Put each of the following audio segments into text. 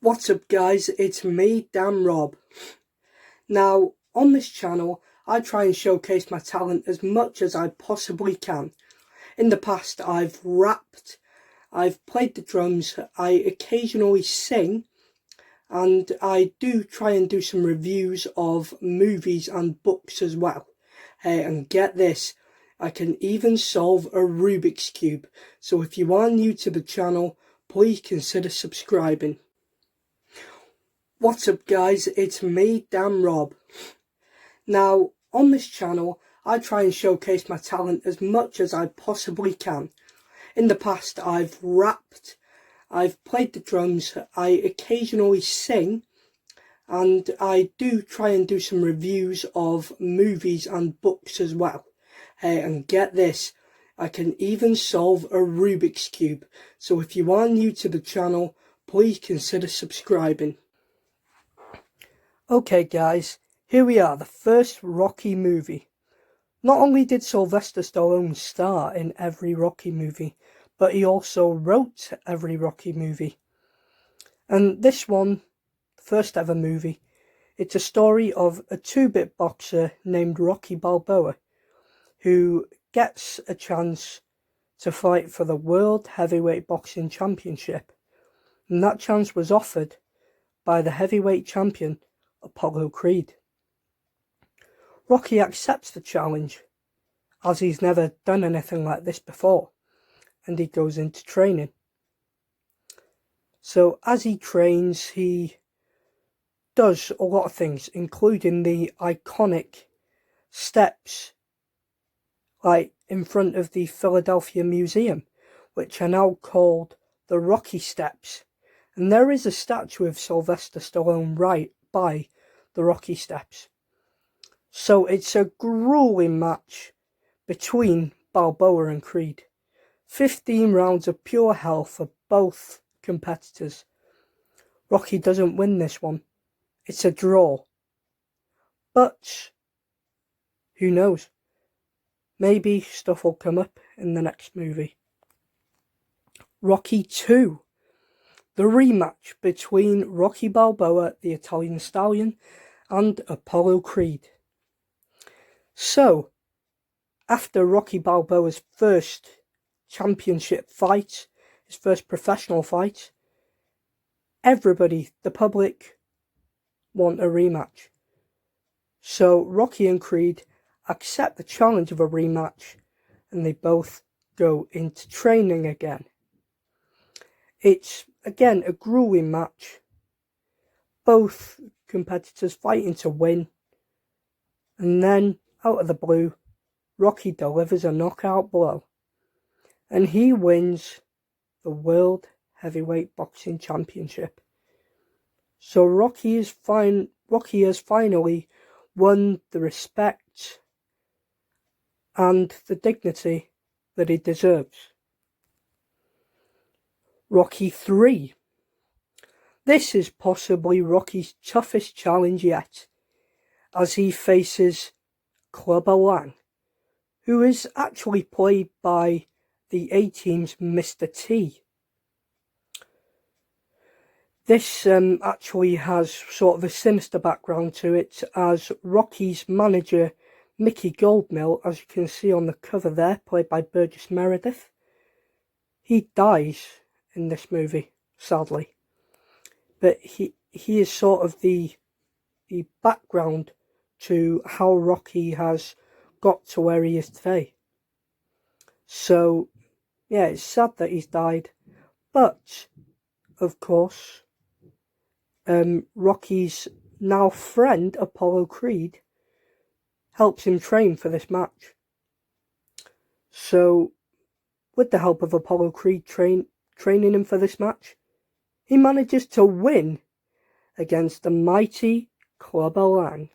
What's up guys, it's me, Dan Rob. Now, on this channel, I try and showcase my talent as much as I possibly can. In the past, I've rapped, I've played the drums, I occasionally sing, and I do try and do some reviews of movies and books as well. And get this, I can even solve a Rubik's Cube. So if you are new to the channel, please consider subscribing. What's up guys, it's me, Dan Rob. Now, on this channel, I try and showcase my talent as much as I possibly can. In the past, I've rapped, I've played the drums, I occasionally sing, and I do try and do some reviews of movies and books as well. And get this, I can even solve a Rubik's Cube. So if you are new to the channel, please consider subscribing. Okay guys, here we are, the first Rocky movie. Not only did Sylvester Stallone star in every Rocky movie, but he also wrote every Rocky movie. And this one, the first ever movie, it's a story of a two-bit boxer named Rocky Balboa, who gets a chance to fight for the World Heavyweight Boxing Championship. And that chance was offered by the heavyweight champion, Apollo Creed. Rocky accepts the challenge, as he's never done anything like this before, and he goes into training. So as he trains, he does a lot of things, including the iconic steps, like in front of the Philadelphia Museum, which are now called the Rocky Steps. And there is a statue of Sylvester Stallone right by the Rocky Steps. So it's a grueling match between Balboa and Creed. 15 rounds of pure hell for both competitors. Rocky doesn't win this one. It's a draw. But who knows? Maybe stuff will come up in the next movie. Rocky 2. The rematch between Rocky Balboa, the Italian Stallion, and Apollo Creed. So, after Rocky Balboa's first championship fight, his first professional fight, everybody, the public, want a rematch. So Rocky and Creed accept the challenge of a rematch, and they both go into training again. It's, again, a grueling match. Both competitors fighting to win. And then, out of the blue, Rocky delivers a knockout blow. And he wins the World Heavyweight Boxing Championship. So Rocky has finally won the respect and the dignity that he deserves. Rocky 3. This is possibly Rocky's toughest challenge yet, as he faces Clubber Lang, who is actually played by the A-Team's Mr. T. This actually has sort of a sinister background to it, as Rocky's manager, Mickey Goldmill, as you can see on the cover there, played by Burgess Meredith, he dies in this movie, sadly. But he is sort of the background to how Rocky has got to where he is today. So, yeah, it's sad that he's died. But, of course, Rocky's now friend, Apollo Creed, helps him train for this match. So, with the help of Apollo Creed training him for this match, he manages to win against the mighty Clubber Lang.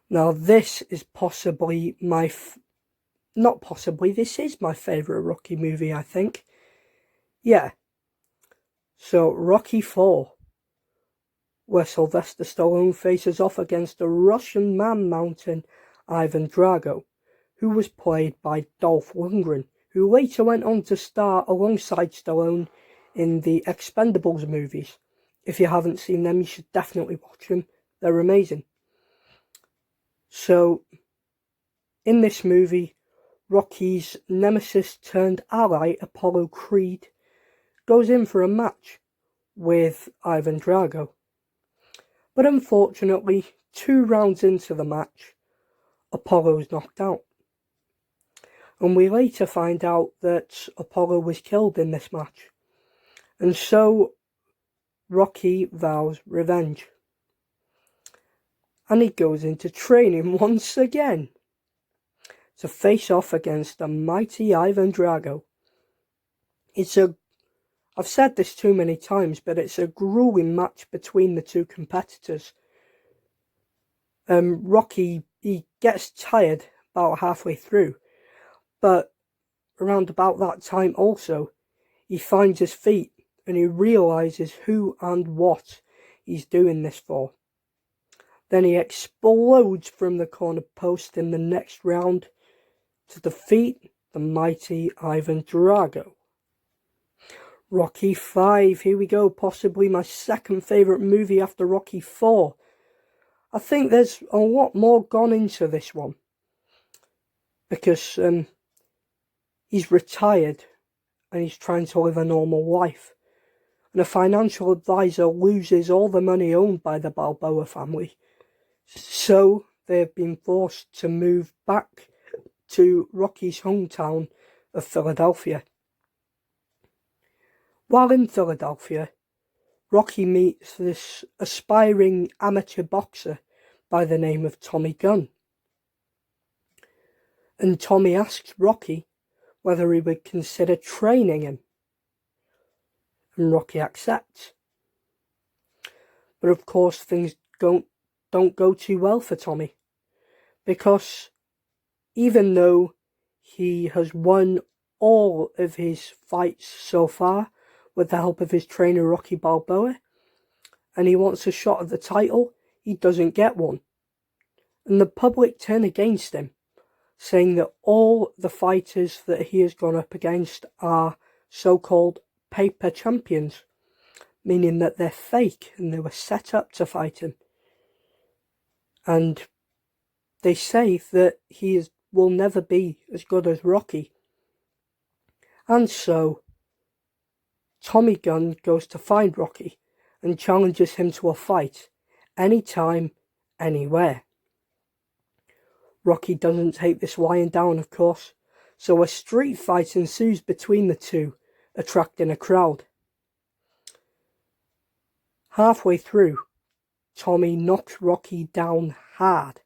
Now this is possibly this is my favourite Rocky movie, I think. Yeah. So Rocky 4, where Sylvester Stallone faces off against the Russian Man Mountain Ivan Drago, who was played by Dolph Lundgren, who later went on to star alongside Stallone in the Expendables movies. If you haven't seen them, you should definitely watch them. They're amazing. So, in this movie, Rocky's nemesis turned ally, Apollo Creed, goes in for a match with Ivan Drago. But unfortunately, 2 rounds into the match, Apollo's knocked out. And we later find out that Apollo was killed in this match. And so, Rocky vows revenge. And he goes into training once again to face off against the mighty Ivan Drago. I've said this too many times, but it's a grueling match between the 2 competitors. Rocky, he gets tired about halfway through, but around about that time also, he finds his feet and he realises who and what he's doing this for. Then he explodes from the corner post in the next round to defeat the mighty Ivan Drago. Rocky 5, here we go, possibly my second favourite movie after Rocky 4. I think there's a lot more gone into this one. Because he's retired and he's trying to live a normal life. And a financial advisor loses all the money owned by the Balboa family. So they've been forced to move back to Rocky's hometown of Philadelphia. While in Philadelphia, Rocky meets this aspiring amateur boxer by the name of Tommy Gunn. And Tommy asks Rocky whether he would consider training him. And Rocky accepts. But of course things don't go too well for Tommy. Because even though he has won all of his fights so far with the help of his trainer Rocky Balboa, and he wants a shot at the title, he doesn't get one. And the public turn against him, saying that all the fighters that he has gone up against are so-called paper champions, meaning that they're fake and they were set up to fight him. And they say that will never be as good as Rocky. And so, Tommy Gunn goes to find Rocky and challenges him to a fight, anytime, anywhere. Rocky doesn't take this lying down, of course, so a street fight ensues between the 2, attracting a crowd. Halfway through, Tommy knocks Rocky down hard.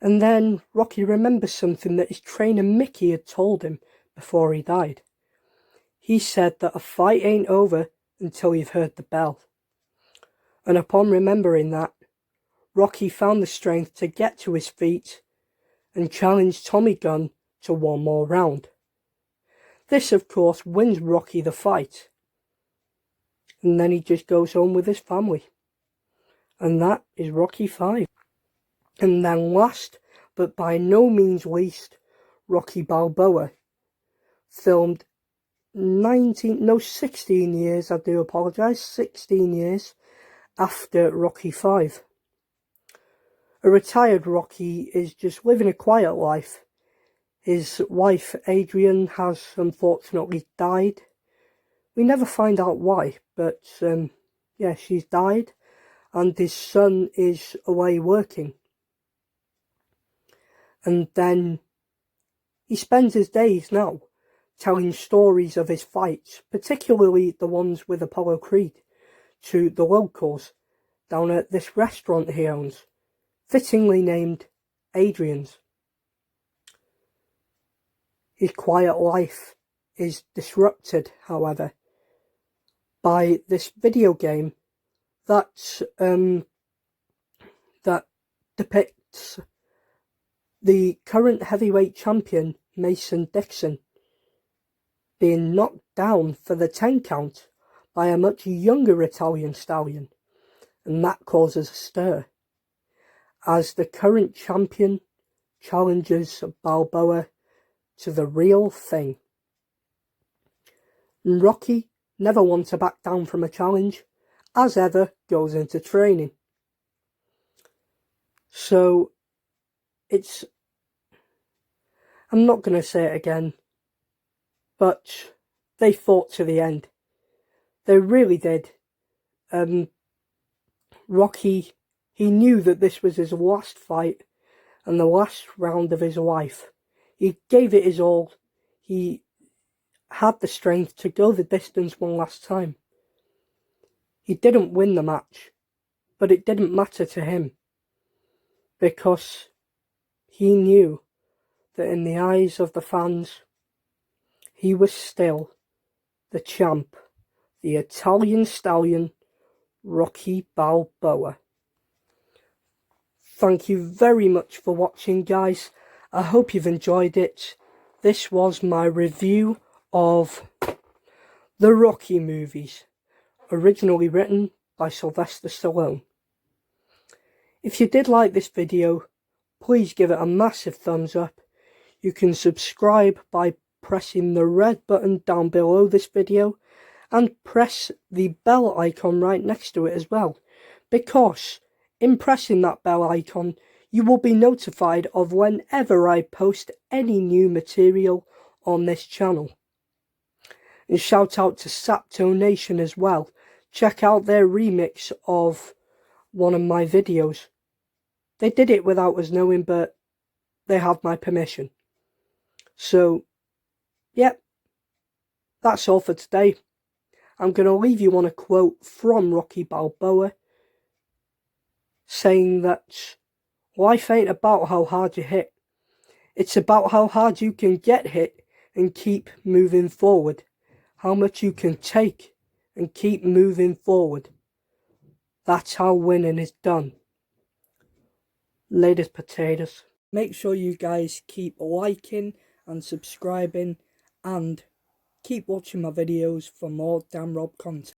And then Rocky remembers something that his trainer Mickey had told him before he died. He said that a fight ain't over until you've heard the bell. And upon remembering that, Rocky found the strength to get to his feet and challenge Tommy Gunn to one more round. This, of course, wins Rocky the fight. And then he just goes home with his family. And that is Rocky 5. And then last, but by no means least, Rocky Balboa, filmed 16 years, I do apologise, 16 years after Rocky 5. A retired Rocky is just living a quiet life. His wife, Adrian, has unfortunately died. We never find out why, but yeah, she's died, and his son is away working. And then he spends his days now telling stories of his fights, particularly the ones with Apollo Creed, to the locals down at this restaurant he owns, fittingly named Adrian's. His quiet life is disrupted, however, by this video game that depicts the current heavyweight champion Mason Dixon being knocked down for the 10 count by a much younger Italian stallion, and that causes a stir, as the current champion challenges Balboa to the real thing. And Rocky never one to back down from a challenge, as ever goes into training. So, I'm not going to say it again, but they fought to the end. They really did. Rocky, he knew that this was his last fight and the last round of his life. He gave it his all. He had the strength to go the distance one last time. He didn't win the match, but it didn't matter to him, because he knew that in the eyes of the fans, he was still the champ, the Italian stallion, Rocky Balboa. Thank you very much for watching, guys. I hope you've enjoyed it. This was my review of the Rocky movies, originally written by Sylvester Stallone. If you did like this video, please give it a massive thumbs up. You can subscribe by pressing the red button down below this video and press the bell icon right next to it as well, because in pressing that bell icon you will be notified of whenever I post any new material on this channel. And shout out to Sapto Nation as well. Check out their remix of one of my videos. They did it without us knowing, but they have my permission. So, yep, that's all for today. I'm going to leave you on a quote from Rocky Balboa, saying that life ain't about how hard you hit. It's about how hard you can get hit and keep moving forward. How much you can take and keep moving forward. That's how winning is done. Latest potatoes. Make sure you guys keep liking and subscribing and keep watching my videos for more Dan Rob content.